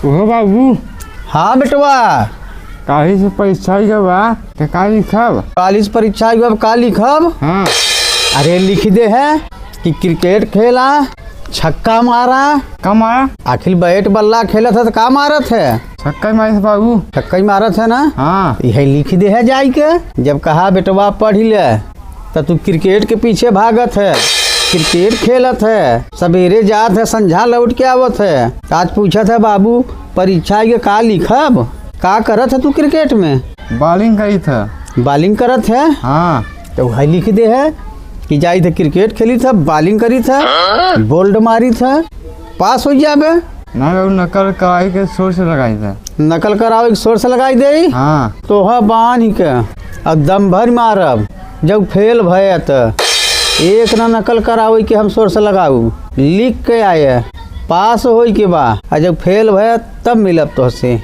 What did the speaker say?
ओहो बाबू। हाँ बेटवा। काली से परीक्षा के बा तो का लिखब? काली से परीक्षा के का लिखब? हाँ। अरे लिख दे है कि क्रिकेट खेला, छक्का मारा। का मारा? आखिर बैट बल्ला खेलत है तो का मारत है? छक्का मारे बाबू। छक्का ही मारत है ना। हाँ। यही लिख दे है जाई के। जब कहा बेटवा पढ़ ले तो तू क्रिकेट के पीछे भागत है, क्रिकेट खेलत है, सवेरे जात है, संझा लौट के आवत है। आज पूछत है बाबू परीक्षा के का लिखब? का करत है तू क्रिकेट में? बॉलिंग करी था। बॉलिंग करत है? हाँ। तो वही लिख दे है कि जाई थे क्रिकेट खेली था, बॉलिंग करी था, बोल्ड मारी था, पास हो जाबे। नहीं बाबू, नकल कराई के शोर से लगाई था। नकल कराओ एक शोर से लगाई दे। हाँ। तो हाँ बांध के अब दम भर मारब। जब फेल भय तो एक ना नकल कराओ कि हम शोर से लगाऊ, लिख के आए पास हो के बा। जब फेल भय तब मिलब तो से।